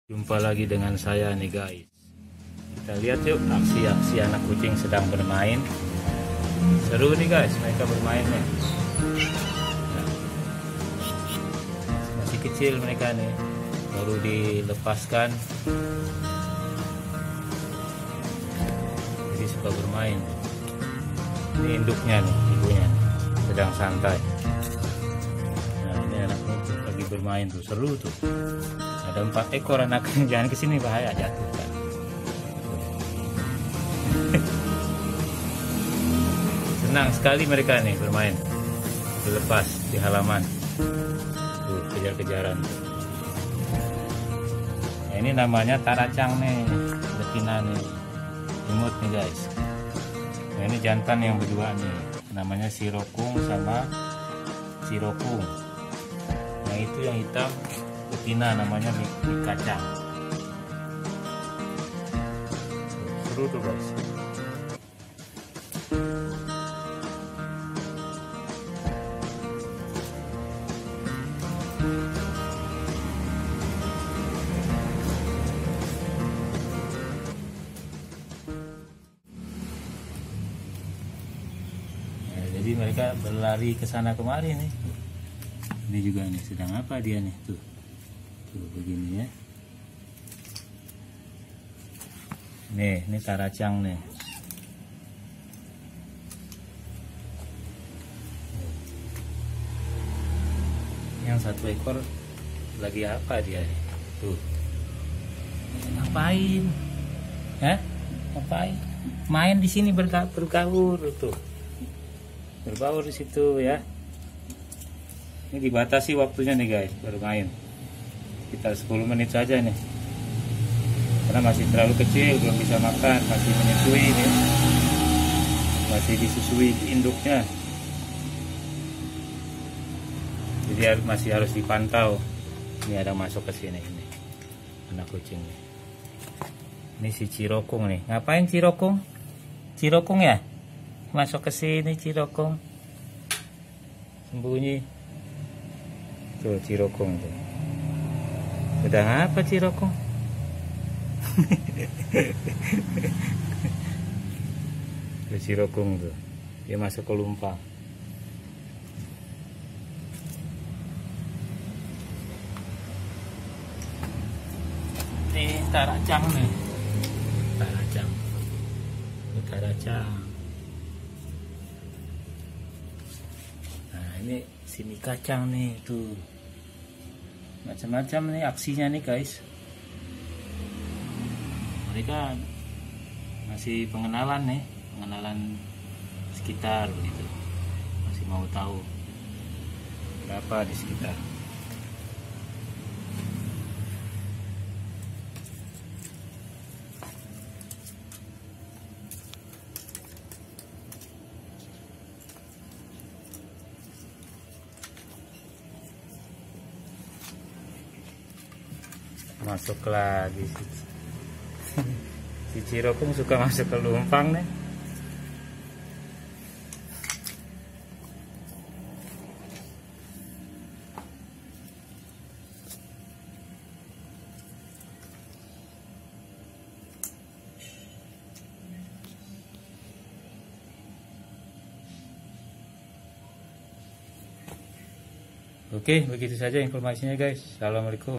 Jumpa lagi dengan saya nih guys. Kita lihat yuk aksi-aksi anak kucing sedang bermain. Seru nih guys, mereka bermainnya. Nah, masih kecil mereka nih, baru dilepaskan. Jadi suka bermain. Ini induknya nih, ibunya sedang santai. Nah ini anaknya lagi bermain tuh, seru tuh. Ada 4 ekor anaknya, jangan kesini bahaya jatuh kan. Senang sekali mereka nih bermain, dilepas di halaman, tuh kejar-kejaran. Nah, ini namanya taracang nih, betina nih, imut nih guys. Nah, ini jantan yang berdua nih, namanya sirokung sama sirokung. Nah itu yang hitam betina, namanya mie kacang. Seru tuh guys. Nah, jadi mereka berlari ke sana kemari nih. Ini juga nih, sedang apa dia nih, tuh begini ya. Ini taracang nih. Yang 1 ekor lagi apa dia nih? Tuh. Ngapain? Hah? Ngapain? Main di sini bergaul tuh. Berbaur di situ ya. Ini dibatasi waktunya nih guys, bermain. Sekitar 10 menit saja nih, karena masih terlalu kecil, belum bisa makan, masih menyusui nih, masih disusui induknya, jadi masih harus dipantau. Ini ada masuk ke sini, ini anak kucing nih. Ini si Cirokung nih, ngapain Cirokung? Cirokung ya, masuk ke sini Cirokung, sembunyi tuh Cirokung tuh. Sedang apa Cirokung? Tuh Cirokung tuh, dia masuk ke lumpang. Ini taracang nih, taracang, ini taracang. Nah ini si mie kacang nih tuh. Macam-macam nih aksinya nih guys. Mereka masih pengenalan nih, pengenalan sekitar gitu. Masih mau tahu berapa di sekitar. Masuk lagi si Cirokung suka masuk ke lumpang nih. Oke, begitu saja informasinya guys. Assalamualaikum.